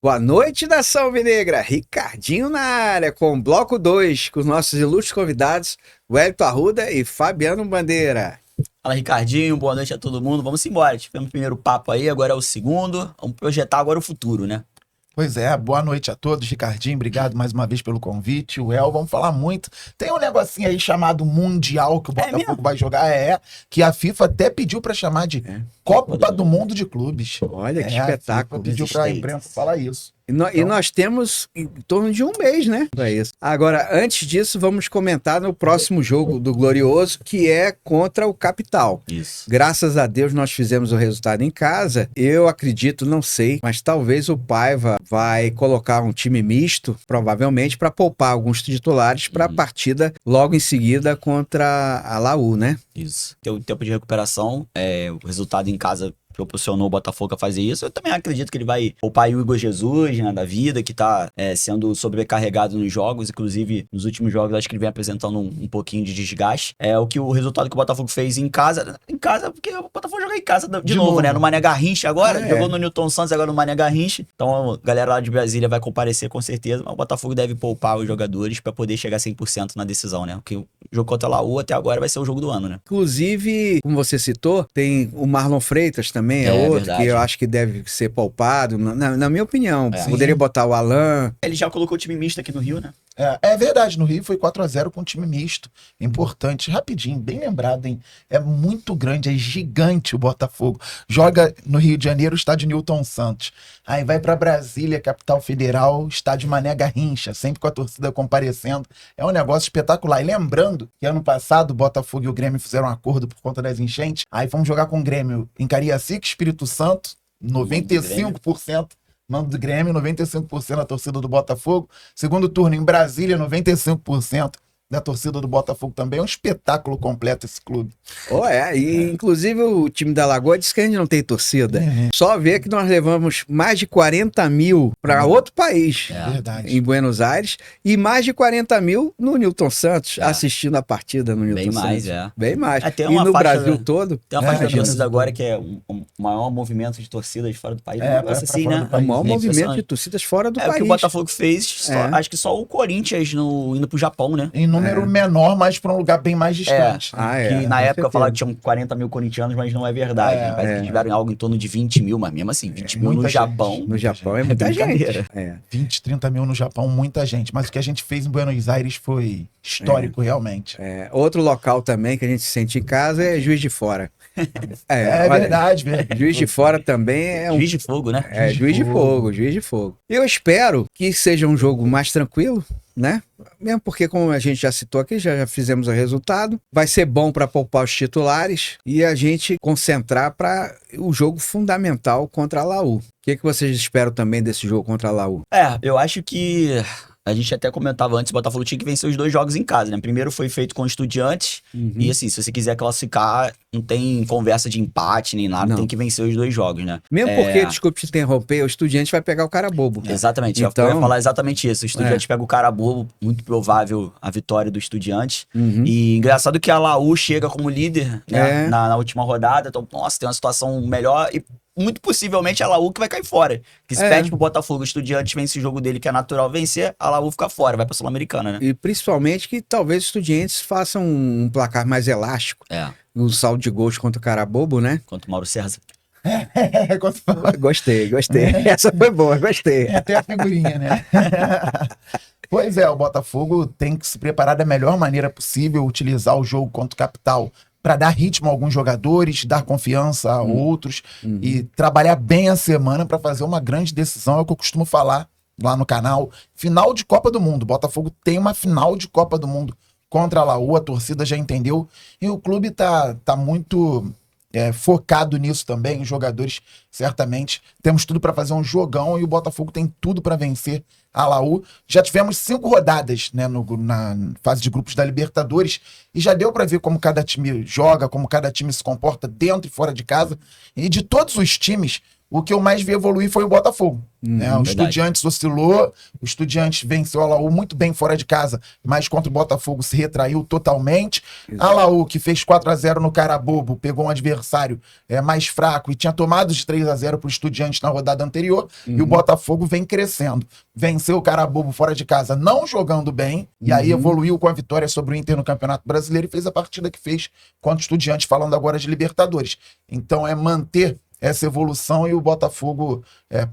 Boa noite, nação alvinegra. Ricardinho na área, com bloco 2, com os nossos ilustres convidados, Wellington Arruda e Fabiano Bandeira. Fala, Ricardinho, boa noite a todo mundo. Vamos embora, tivemos o primeiro papo aí, agora é o segundo. Vamos projetar agora o futuro, né? Pois é, boa noite a todos, Ricardinho, obrigado mais uma vez pelo convite. O El, vamos falar muito. Tem um negocinho aí chamado Mundial que o Botafogo vai jogar, que a FIFA até pediu pra chamar de Copa do Mundo de Clubes. Olha que espetáculo. A FIFA pediu pra imprensa falar isso. E nós temos em torno de um mês, né? Para isso. Agora, antes disso, vamos comentar no próximo jogo do Glorioso, que é contra o Capital. Isso. Graças a Deus nós fizemos o resultado em casa. Eu acredito, não sei, mas talvez o Paiva vai colocar um time misto, provavelmente, para poupar alguns titulares para a partida logo em seguida contra a Laú, né? Isso. Tem o tempo de recuperação, o resultado em casa proporcionou o Botafogo a fazer isso. Eu também acredito que ele vai poupar o Igor Jesus, né, da vida, que tá sendo sobrecarregado nos jogos, inclusive nos últimos jogos acho que ele vem apresentando um pouquinho de desgaste. O resultado que o Botafogo fez em casa, porque o Botafogo joga em casa de novo, né, no Mané Garrincha agora, jogou no Newton Santos, agora no Mané Garrincha, então a galera lá de Brasília vai comparecer com certeza, mas o Botafogo deve poupar os jogadores para poder chegar 100% na decisão, né, porque o jogo contra a Laú até agora vai ser o jogo do ano, né. Inclusive, como você citou, tem o Marlon Freitas também, outro verdade. que eu acho que deve ser poupado, na minha opinião. Poderia botar o Alan. Ele já colocou o time misto aqui no Rio, né? É verdade, no Rio foi 4-0 com um time misto. Importante, rapidinho, bem lembrado, hein? É muito grande, é gigante o Botafogo. Joga no Rio de Janeiro, estádio Newton Santos. Aí vai pra Brasília, capital federal, estádio Mané Garrincha, sempre com a torcida comparecendo. É um negócio espetacular. E lembrando que ano passado o Botafogo e o Grêmio fizeram um acordo por conta das enchentes. Aí fomos jogar com o Grêmio em Cariacica, Espírito Santo, 95%. Mando do Grêmio, 95% da torcida do Botafogo. Segundo turno em Brasília, 95% da torcida do Botafogo também. É um espetáculo completo esse clube. Inclusive o time da Lagoa diz que a gente não tem torcida. Só ver que nós levamos mais de 40 mil para outro país, Verdade. em Buenos Aires, e mais de 40 mil no Newton Santos, assistindo a partida no Newton Santos. Bem mais. Tem E uma no faixa, Brasil todo. Tem uma faixa da torcida agora que é o maior movimento de torcidas fora do país. Assim, né? O maior movimento de torcidas fora do país. O que o Botafogo fez, acho que só o Corinthians indo pro Japão, né? Em número menor, mas para um lugar bem mais distante. Que na época falaram que tinham 40 mil corintianos, mas não é verdade. Parece que tiveram algo em torno de 20 mil, mas mesmo assim, 20 mil no Japão. No Japão é muita gente. 20, 30 mil no Japão, muita gente. Mas o que a gente fez em Buenos Aires foi histórico, realmente. Outro local também que a gente se sente em casa é Juiz de Fora. Verdade. Juiz de Fora também é Juiz de Fogo, né? Juiz de Fogo. Eu espero que seja um jogo mais tranquilo, né? Mesmo porque, como a gente já citou aqui, já fizemos o resultado. Vai ser bom para poupar os titulares e a gente concentrar para o jogo fundamental contra a Laú. O que vocês esperam também desse jogo contra a Laú? Eu acho que a gente até comentava antes, o Botafogo tinha que vencer os 2 jogos em casa, né? Primeiro foi feito com o Estudiantes, e assim, se você quiser classificar, não tem conversa de empate nem nada, tem que vencer os 2 jogos, né? Mesmo porque, desculpe te interromper, o Estudiante vai pegar o cara bobo. Exatamente, eu ia falar exatamente isso. O Estudiante pega o cara bobo, muito provável a vitória do Estudiante. E engraçado que a Laú chega como líder, né, na última rodada, então, nossa, tem uma situação melhor e muito possivelmente a Laú que vai cair fora. Que se perde pro Botafogo, o Estudiante vence o jogo dele, que é natural vencer, a Laú fica fora, vai pra Sul-Americana, né? E principalmente que talvez os Estudiantes façam um placar mais elástico. O saldo de gols contra o cara bobo, né? Contra o Mauro César. Gostei. Essa foi boa, gostei. Até a figurinha, né? Pois o Botafogo tem que se preparar da melhor maneira possível, utilizar o jogo contra o Capital para dar ritmo a alguns jogadores, dar confiança a outros e trabalhar bem a semana para fazer uma grande decisão. É o que eu costumo falar lá no canal. Final de Copa do Mundo. O Botafogo tem uma final de Copa do Mundo contra a Laú, a torcida já entendeu. E o clube tá muito focado nisso também. Os jogadores, certamente, temos tudo para fazer um jogão e o Botafogo tem tudo para vencer a Laú. Já tivemos 5 rodadas, né, na fase de grupos da Libertadores e já deu para ver como cada time joga, como cada time se comporta dentro e fora de casa. E de todos os times, o que eu mais vi evoluir foi o Botafogo. Né? O Estudiantes oscilou, o Estudiantes venceu a Laú muito bem fora de casa, mas contra o Botafogo se retraiu totalmente. A Laú, que fez 4-0 no Carabobo, pegou um adversário mais fraco e tinha tomado de 3-0 para o Estudiantes na rodada anterior, e o Botafogo vem crescendo. Venceu o Carabobo fora de casa, não jogando bem, e aí evoluiu com a vitória sobre o Inter no Campeonato Brasileiro e fez a partida que fez contra o Estudiantes, falando agora de Libertadores. Então é manter essa evolução e o Botafogo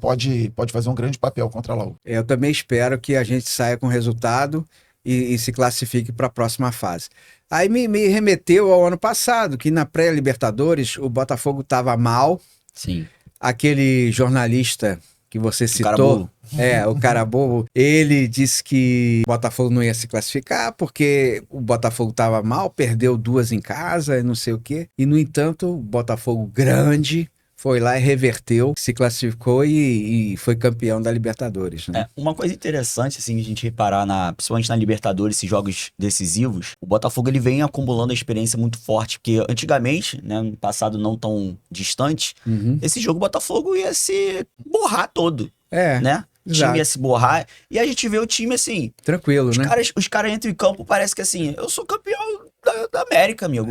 pode fazer um grande papel contra a Laú. Eu também espero que a gente saia com resultado e se classifique para a próxima fase. Aí me remeteu ao ano passado, que na pré-Libertadores o Botafogo estava mal. Sim. Aquele jornalista que você citou, o Carabobo, ele disse que o Botafogo não ia se classificar porque o Botafogo estava mal, perdeu 2 em casa e não sei o quê. E, no entanto, o Botafogo grande foi lá e reverteu, se classificou e foi campeão da Libertadores. Né? Uma coisa interessante, assim, a gente reparar, principalmente na Libertadores, esses jogos decisivos, o Botafogo ele vem acumulando a experiência muito forte, porque antigamente, né, no passado não tão distante, esse jogo o Botafogo ia se borrar todo, né? O time ia se borrar, e a gente vê o time assim... Tranquilo, os né? Os caras entram em campo, parece que assim, eu sou campeão da América, amigo.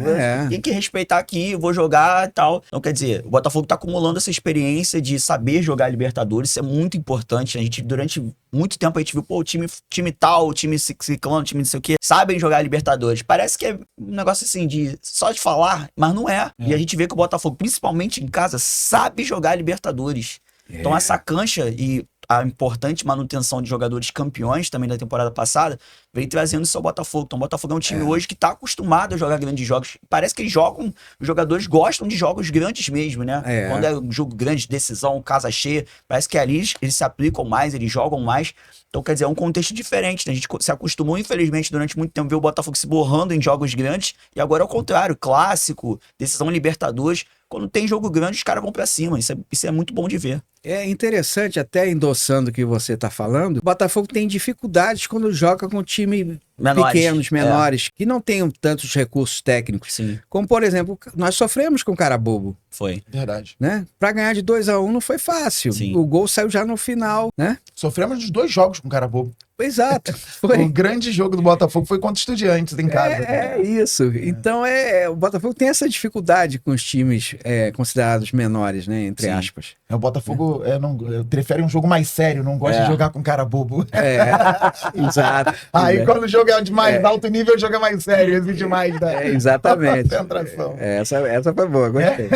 Tem que respeitar aqui, vou jogar e tal. Então, quer dizer, o Botafogo tá acumulando essa experiência de saber jogar Libertadores, isso é muito importante. A gente, durante muito tempo, a gente viu, o time tal, o time ciclano, o time não sei o quê, sabem jogar Libertadores. Parece que é um negócio assim, só de falar, mas não é. E a gente vê que o Botafogo, principalmente em casa, sabe jogar Libertadores. Então, essa cancha e a importante manutenção de jogadores campeões também da temporada passada vem trazendo isso ao Botafogo. Então o Botafogo é um time hoje que está acostumado a jogar grandes jogos. Parece que eles jogam, os jogadores gostam de jogos grandes mesmo, né? Quando é um jogo grande, decisão, casa cheia, parece que ali eles se aplicam mais, eles jogam mais. Então, quer dizer, é um contexto diferente, né? A gente se acostumou, infelizmente, durante muito tempo, a ver o Botafogo se borrando em jogos grandes, e agora é o contrário, clássico, decisão Libertadores. Quando tem jogo grande, os caras vão pra cima. Isso é muito bom de ver. É interessante, até endossando o que você está falando, o Botafogo tem dificuldades quando joga com time menores, que não tenham tantos recursos técnicos. Sim. Como, por exemplo, nós sofremos com o Carabobo. Foi. Verdade. Né? Para ganhar de 2-1 não foi fácil. Sim. O gol saiu já no final, né? Sofremos dos 2 jogos com o Carabobo. Exato. Foi. O grande jogo do Botafogo foi contra Estudiantes em casa. É isso. Então, o Botafogo tem essa dificuldade com os times considerados menores, né? Entre aspas. O Botafogo prefere um jogo mais sério, não gosta de jogar com Carabobo. Exato. Aí quando o jogo é de mais alto nível, o jogo é mais sério, exige mais da exatamente. concentração. Essa foi boa, gostei.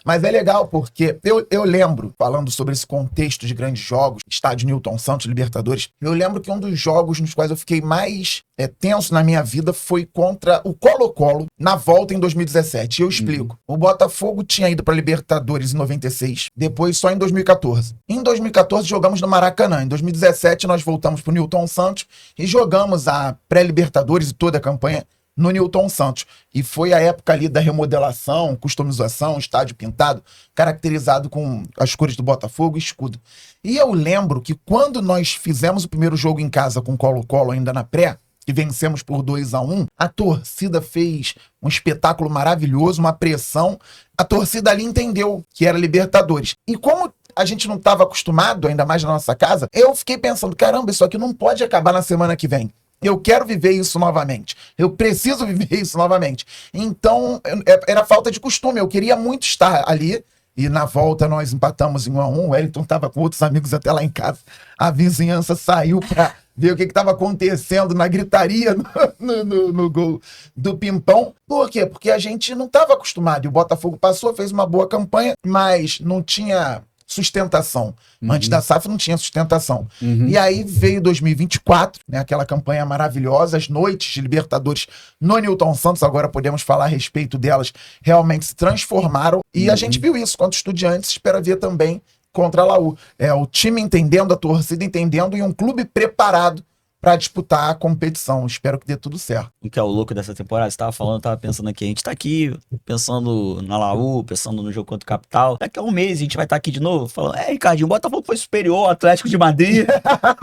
Mas é legal porque eu lembro, falando sobre esse contexto de grandes jogos, estádio Newton Santos, Libertadores, eu lembro que um dos jogos nos quais eu fiquei mais tenso na minha vida foi contra o Colo-Colo na volta em 2017. Eu explico. O Botafogo tinha ido para Libertadores em 96, depois só em 2014. Em 2014 jogamos no Maracanã. Em 2017 nós voltamos para o Newton Santos e jogamos a pré-Libertadores e toda a campanha no Newton Santos. E foi a época ali da remodelação, customização, estádio pintado, caracterizado com as cores do Botafogo e escudo. E eu lembro que quando nós fizemos o primeiro jogo em casa com o Colo-Colo ainda na pré, que vencemos por 2-1, a torcida fez um espetáculo maravilhoso, uma pressão. A torcida ali entendeu que era Libertadores. E como a gente não estava acostumado, ainda mais na nossa casa, eu fiquei pensando, caramba, isso aqui não pode acabar na semana que vem. Eu quero viver isso novamente. Eu preciso viver isso novamente. Então, era falta de costume. Eu queria muito estar ali. E na volta nós empatamos em 1-1. O Wellington estava com outros amigos até lá em casa. A vizinhança saiu para ver o que estava acontecendo na gritaria no gol do Pimpão. Por quê? Porque a gente não estava acostumado. E o Botafogo passou, fez uma boa campanha, mas não tinha sustentação. Antes da SAF não tinha sustentação. E aí veio 2024, né, aquela campanha maravilhosa, as noites de Libertadores no Newton Santos, agora podemos falar a respeito delas, realmente se transformaram. E a gente viu isso contra o Estudiantes, espera ver também contra a Laú. O time entendendo, a torcida entendendo e um clube preparado para disputar a competição. Espero que dê tudo certo. O que é o louco dessa temporada? Você tava falando, eu tava pensando aqui. A gente tá aqui pensando na Laú, pensando no jogo contra o Capital. Daqui a um mês a gente vai estar aqui de novo falando: Ricardinho, o Botafogo foi superior ao Atlético de Madrid.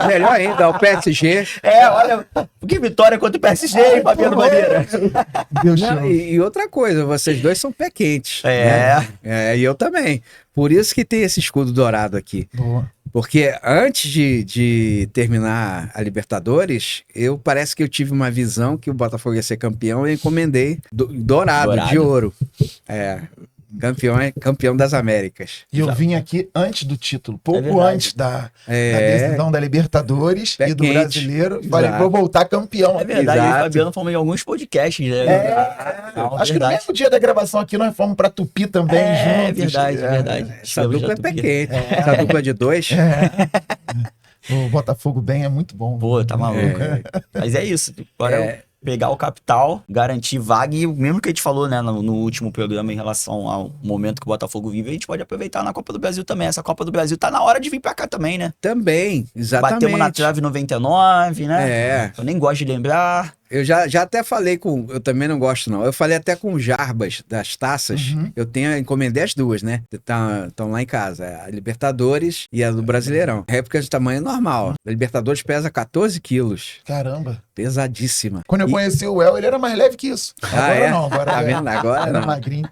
Melhor ainda, o PSG. Olha, que vitória contra o PSG, hein, Fabiano Bandeira? Deus Não, e outra coisa, vocês dois são pé quentes. É. Né? E eu também. Por isso que tem esse escudo dourado aqui. Boa. Porque antes de terminar a Libertadores, parece que eu tive uma visão que o Botafogo ia ser campeão e encomendei dourado, de ouro. Campeão das Américas. E eu vim aqui antes do título, pouco verdade. antes da decisão da Libertadores Pé e do quente. Brasileiro. E falei, Exato. vou voltar campeão. É verdade, eu e o Exato. Fabiano fomos em alguns podcasts, né? Não, Acho que no mesmo dia da gravação aqui nós fomos pra Tupi também juntos. É verdade. Essa dupla é pé quente. Essa dupla de dois. O Botafogo bem é muito bom. Pô, tá maluco. Mas é isso. Agora pegar o capital, garantir vaga e mesmo que a gente falou, né, no último programa em relação ao momento que o Botafogo vive, a gente pode aproveitar na Copa do Brasil também. Essa Copa do Brasil tá na hora de vir pra cá também, né? Também, exatamente. Batemos na trave 99, né? É. Eu nem gosto de lembrar. Eu já até falei com... Eu também não gosto, não. Eu falei até com o Jarbas das taças. Uhum. Encomendei as duas, né? Estão lá em casa. A Libertadores e a do Brasileirão. Réplica de tamanho normal. A Libertadores pesa 14 quilos. Caramba. Pesadíssima. Quando eu conheci o El, ele era mais leve que isso. Agora não, agora Tá vendo? Agora era não. magrinho.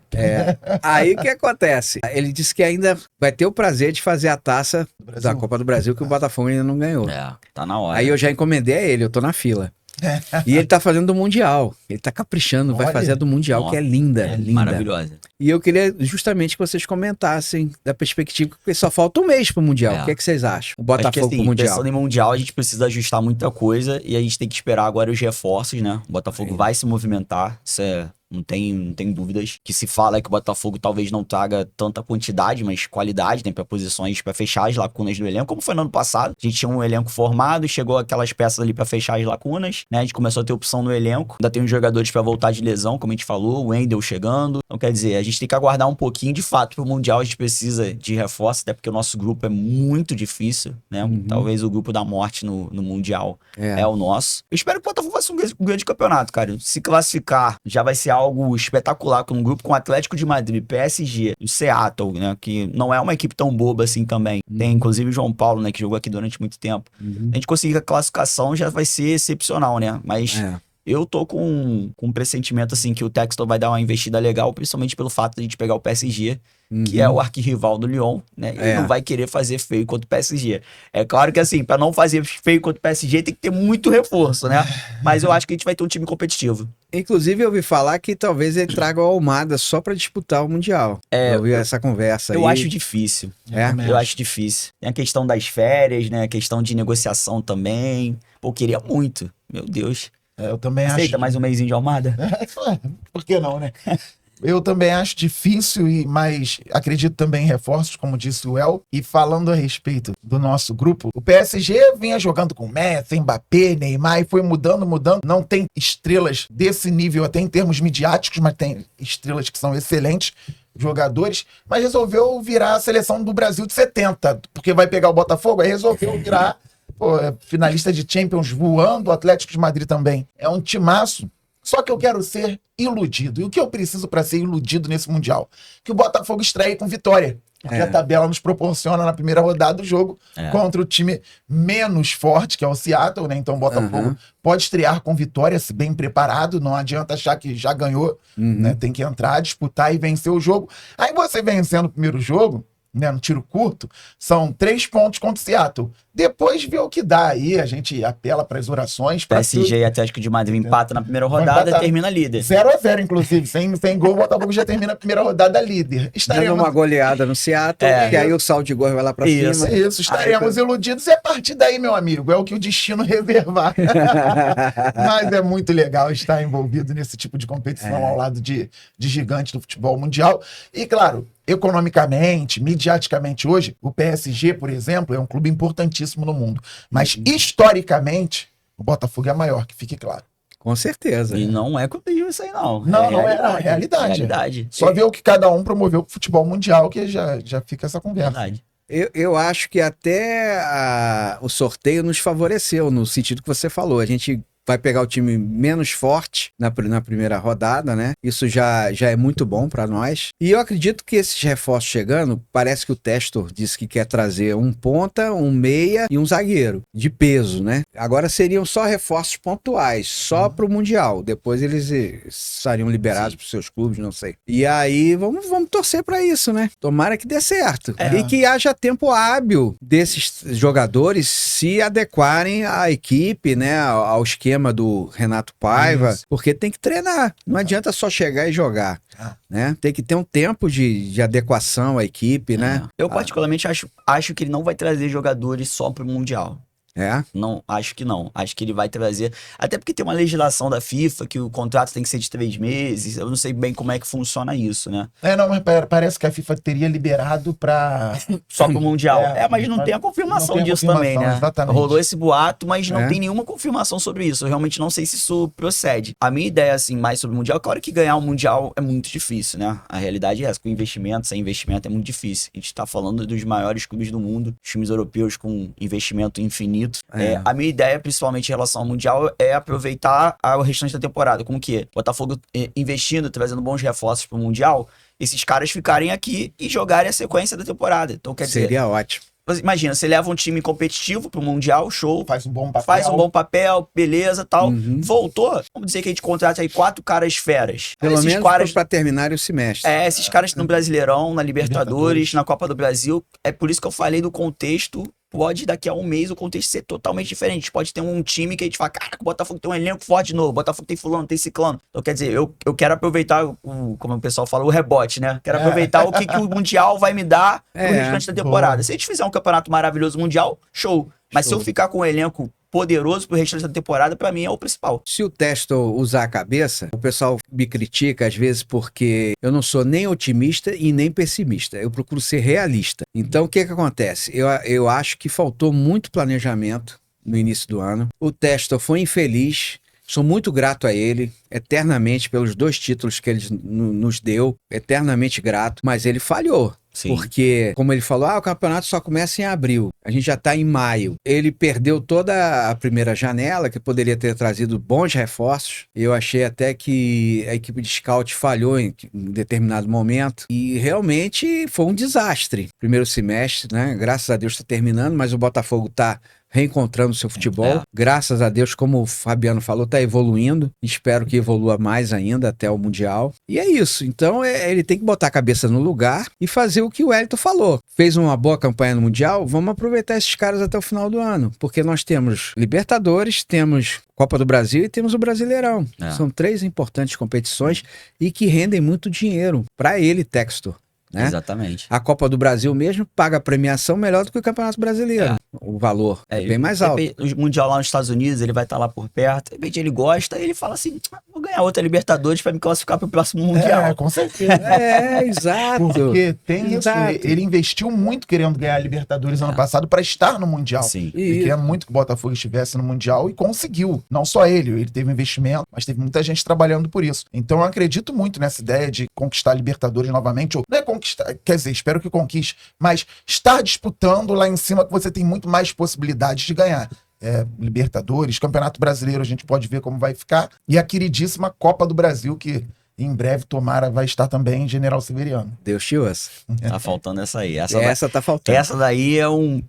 Aí o que acontece? Ele disse que ainda vai ter o prazer de fazer a taça da Copa do Brasil que o Botafogo ainda não ganhou. Tá na hora. Aí eu já encomendei a ele, eu tô na fila. E ele tá fazendo do Mundial. Ele tá caprichando, vai Olha. fazer a do Mundial, Nossa, que é linda, linda. maravilhosa. E eu queria justamente que vocês comentassem da perspectiva, porque só falta um mês pro Mundial. O que é que vocês acham? O Acho Botafogo que assim, pro Mundial. pensando em Mundial, a gente precisa ajustar muita coisa e a gente tem que esperar agora os reforços, né? O Botafogo vai se movimentar, isso não tem dúvidas. Que se fala é que o Botafogo talvez não traga tanta quantidade, mas qualidade, né? Pra posições, pra fechar as lacunas do elenco, como foi no ano passado. A gente tinha um elenco formado, chegou aquelas peças ali pra fechar as lacunas, né? A gente começou a ter opção no elenco. Ainda tem uns jogadores pra voltar de lesão, como a gente falou, o Wendel chegando. Então, quer dizer, a gente tem que aguardar um pouquinho. De fato, pro Mundial a gente precisa de reforço, até porque o nosso grupo é muito difícil, né? Talvez o grupo da morte no Mundial é o nosso. Eu espero que o Botafogo faça um grande campeonato, cara. Se classificar, já vai ser algo espetacular, com um grupo com Atlético de Madrid, PSG, o Seattle, né? Que não é uma equipe tão boba assim também. Tem, inclusive, o João Paulo, né? Que jogou aqui durante muito tempo. A gente conseguir a classificação já vai ser excepcional, né? Mas... eu tô com um pressentimento, assim, que o Textor vai dar uma investida legal, principalmente pelo fato de a gente pegar o PSG, que é o arquirrival do Lyon, né? Ele não vai querer fazer feio contra o PSG. É claro que, assim, pra não fazer feio contra o PSG, tem que ter muito reforço, né? Mas eu acho que a gente vai ter um time competitivo. Inclusive, eu ouvi falar que talvez ele traga o Almada só pra disputar o Mundial. Eu ouvi essa conversa aí. Eu acho difícil. Eu acho difícil. Tem a questão das férias, né? A questão de negociação também. Pô, queria muito. Meu Deus. Eu também Aceita acho. mais um mêsinho de Almada? Por que não, né? Eu também acho difícil, mas acredito também em reforços, como disse o El. E falando a respeito do nosso grupo, o PSG vinha jogando com Messi, Mbappé, Neymar, e foi mudando. Não tem estrelas desse nível, até em termos midiáticos, mas tem estrelas que são excelentes jogadores, mas resolveu virar a seleção do Brasil de 70, porque vai pegar o Botafogo, aí resolveu virar finalista de Champions voando, o Atlético de Madrid também. É um timaço. Só que eu quero ser iludido. E o que eu preciso para ser iludido nesse Mundial? Que o Botafogo estreie com vitória. Porque a tabela nos proporciona na primeira rodada do jogo contra o time menos forte, que é o Seattle, né? Então o Botafogo pode estrear com vitória, se bem preparado. Não adianta achar que já ganhou, né? Tem que entrar, disputar e vencer o jogo. Aí você vencendo o primeiro jogo, né, no tiro curto, são 3 pontos contra o Seattle. Depois vê o que dá aí, a gente apela para as orações. PSG e Atlético de Madrid empata na primeira rodada e termina líder. 0-0, inclusive. Sem gol, o Botafogo já termina a primeira rodada líder. Dando uma goleada no Seattle, que aí o saldo de gols vai lá para cima. Isso, estaremos iludidos. E a partir daí, meu amigo, é o que o destino reservar. Mas é muito legal estar envolvido nesse tipo de competição ao lado de gigantes do futebol mundial. E, claro, economicamente, midiaticamente hoje, o PSG, por exemplo, é um clube importantíssimo no mundo. Mas, historicamente, o Botafogo é maior, que fique claro. Com certeza. E não é comigo isso aí, não. Não é a realidade. Só ver o que cada um promoveu pro futebol mundial, que já fica essa conversa. Verdade. Eu acho que até o sorteio nos favoreceu, no sentido que você falou. A gente vai pegar o time menos forte na primeira rodada, né? Isso já é muito bom para nós. E eu acredito que esses reforços chegando, parece que o Testor disse que quer trazer um ponta, um meia e um zagueiro de peso, né? Agora seriam só reforços pontuais, só para o Mundial. Depois eles estariam liberados para os seus clubes, não sei. E aí vamos torcer para isso, né? Tomara que dê certo. E que haja tempo hábil desses jogadores se adequarem à equipe, né? Ao esquema do Renato Paiva, porque tem que treinar. Não adianta só chegar e jogar. Né? Tem que ter um tempo de adequação à equipe, né? Eu particularmente acho que ele não vai trazer jogadores só pro Mundial. Não, acho que não. Acho que ele vai trazer. Até porque tem uma legislação da FIFA que o contrato tem que ser de 3 meses. Eu não sei bem como é que funciona isso, né? Não, mas parece que a FIFA teria liberado pra. Só pro Mundial. Mas não tem a confirmação disso também, né? Exatamente. Rolou esse boato, mas não tem nenhuma confirmação sobre isso. Eu realmente não sei se isso procede. A minha ideia, assim, mais sobre o Mundial, claro que ganhar o Mundial é muito difícil, né? A realidade é essa. Com investimento, sem investimento é muito difícil. A gente tá falando dos maiores clubes do mundo, times europeus com investimento infinito. A minha ideia, principalmente em relação ao Mundial, é aproveitar o restante da temporada. Como que Botafogo investindo, trazendo bons reforços pro Mundial, esses caras ficarem aqui e jogarem a sequência da temporada. Então, quer dizer... Seria ótimo. Imagina, você leva um time competitivo pro Mundial, show. Faz um bom papel, beleza, tal. Voltou, vamos dizer que a gente contrata aí 4 caras feras. Pelo menos pra terminar o semestre. Esses caras no Brasileirão, na Libertadores, na Copa do Brasil. É por isso que eu falei do contexto. Pode, daqui a um mês, o contexto ser totalmente diferente. Pode ter um time que a gente fala, caraca, o Botafogo tem um elenco forte de novo, o Botafogo tem fulano, tem ciclano. Então, quer dizer, eu quero aproveitar, como o pessoal fala, o rebote, né? Quero aproveitar o que o Mundial vai me dar no restante da temporada. Bom. Se a gente fizer um campeonato maravilhoso mundial, show. Mas se eu ficar com um elenco poderoso pro restante da temporada, pra mim é o principal. Se o Testor usar a cabeça, o pessoal me critica às vezes porque eu não sou nem otimista e nem pessimista. Eu procuro ser realista. Então, o que acontece? Eu acho que faltou muito planejamento no início do ano. O Testor foi infeliz. Sou muito grato a ele, eternamente, pelos 2 títulos que ele nos deu. Eternamente grato. Mas ele falhou. Sim. Porque, como ele falou, o campeonato só começa em abril. A gente já está em maio. Ele perdeu toda a primeira janela, que poderia ter trazido bons reforços. Eu achei até que a equipe de scout falhou em determinado momento. E realmente foi um desastre. Primeiro semestre, né? Graças a Deus está terminando, mas o Botafogo está reencontrando seu futebol. Graças a Deus, como o Fabiano falou, tá evoluindo. Espero que evolua mais ainda até o Mundial. E é isso. Então, ele tem que botar a cabeça no lugar e fazer o que o Wellington falou. Fez uma boa campanha no Mundial, vamos aproveitar esses caras até o final do ano. Porque nós temos Libertadores, temos Copa do Brasil e temos o Brasileirão. São 3 importantes competições e que rendem muito dinheiro para ele, Textor. Né? Exatamente. A Copa do Brasil mesmo paga a premiação melhor do que o Campeonato Brasileiro. O valor é bem mais alto. O Mundial lá nos Estados Unidos, ele vai estar lá por perto. De repente ele gosta e ele fala assim, vou ganhar outra Libertadores para me classificar para o próximo Mundial. Com certeza. Exato. Porque tem isso. Ele investiu muito querendo ganhar a Libertadores ano passado para estar no Mundial. Sim. Ele queria muito que o Botafogo estivesse no Mundial e conseguiu. Não só ele teve investimento, mas teve muita gente trabalhando por isso. Então eu acredito muito nessa ideia de conquistar a Libertadores novamente. Ou não é conquistar, quer dizer, espero que conquiste, mas estar disputando lá em cima que você tem muito mais possibilidades de ganhar. Libertadores, Campeonato Brasileiro, a gente pode ver como vai ficar. E a queridíssima Copa do Brasil, que em breve, tomara, vai estar também em General Severiano. Deus te ouça. Tá faltando essa aí. Essa tá faltando. Essa daí é um...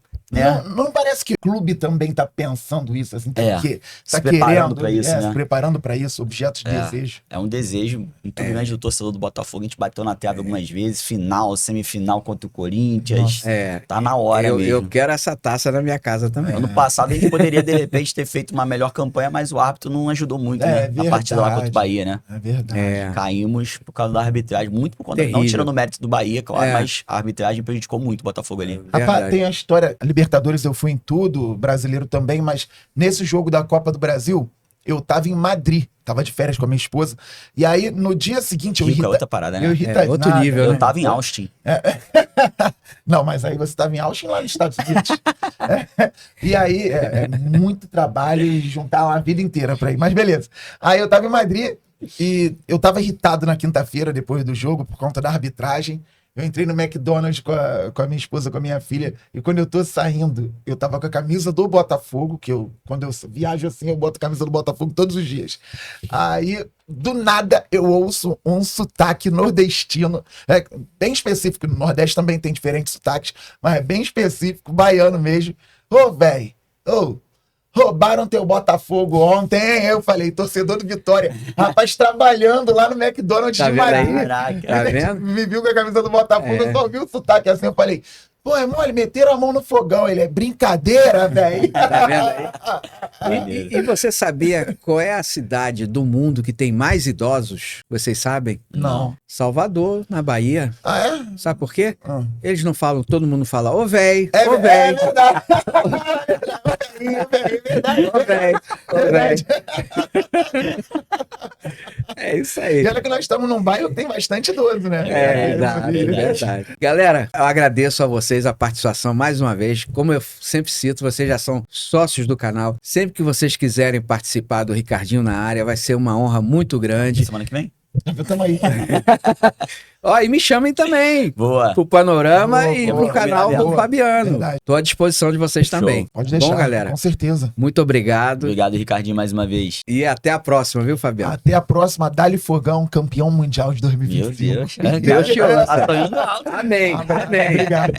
Não parece que o clube também tá pensando isso, assim, porque tá preparando para isso, né? Se preparando para isso, objetos de desejo. É um desejo muito grande do torcedor do Botafogo. A gente bateu na trave algumas vezes, final, semifinal contra o Corinthians. Tá na hora mesmo. Eu quero essa taça na minha casa também. Ano passado a gente poderia, de repente, ter feito uma melhor campanha, mas o árbitro não ajudou muito, né? Verdade. A partida lá contra o Bahia, né? É verdade. Caímos por causa da arbitragem, muito por conta, não tirando o mérito do Bahia, claro, mas a arbitragem prejudicou muito o Botafogo ali. Rapaz, tem a história, Libertadores eu fui em tudo, brasileiro também, mas nesse jogo da Copa do Brasil, eu tava em Madrid, tava de férias com a minha esposa, e aí no dia seguinte é outra parada, né? Outro nível, né? Eu tava em Austin. Não, mas aí você tava em Austin lá nos Estados Unidos. E aí, muito trabalho e juntar uma vida inteira pra ir, mas beleza. Aí eu tava em Madrid e eu tava irritado na quinta-feira, depois do jogo, por conta da arbitragem. Eu entrei no McDonald's com a minha esposa, com a minha filha, e quando eu tô saindo, eu tava com a camisa do Botafogo, quando eu viajo assim, eu boto a camisa do Botafogo todos os dias. Aí, do nada, eu ouço um sotaque nordestino, bem específico, no Nordeste também tem diferentes sotaques, mas é bem específico, baiano mesmo. Ô, velho, roubaram teu Botafogo ontem. Eu falei, torcedor do Vitória. Rapaz, trabalhando lá no McDonald's Tá de vendo Marília. aí? Caraca. Tá vendo? Me viu com a camisa do Botafogo, eu só vi o sotaque assim. Eu falei, pô, irmão, eles meteram a mão no fogão. Ele é brincadeira, velho. Tá vendo aí? E você sabia qual é a cidade do mundo que tem mais idosos? Vocês sabem? Não. Salvador, na Bahia. Ah, é? Sabe por quê? Ah. Eles não falam, todo mundo fala, ô véi, É, ô é véi, verdade. É verdade. ô véi, ô véi. Verdade. É isso aí. E olha que nós estamos num bairro que tem bastante idoso, né? É verdade. Galera, eu agradeço a vocês a participação mais uma vez. Como eu sempre cito, vocês já são sócios do canal. Sempre que vocês quiserem participar do Ricardinho na área, vai ser uma honra muito grande. Semana que vem? Tamo aí. Ó, e me chamem também Boa. pro Panorama Boa, e boa, pro canal boa. do Fabiano. Verdade. Tô à disposição de vocês Show. também. Pode deixar. Bom, galera, Com certeza. muito obrigado. Obrigado, Ricardinho, mais uma vez. E até a próxima, viu, Fabiano? Até a próxima. Dali Fogão, campeão mundial de Meu 2025. Deus. Deus te ouça. Tá sonhando alto. Amém. Amém. Obrigado.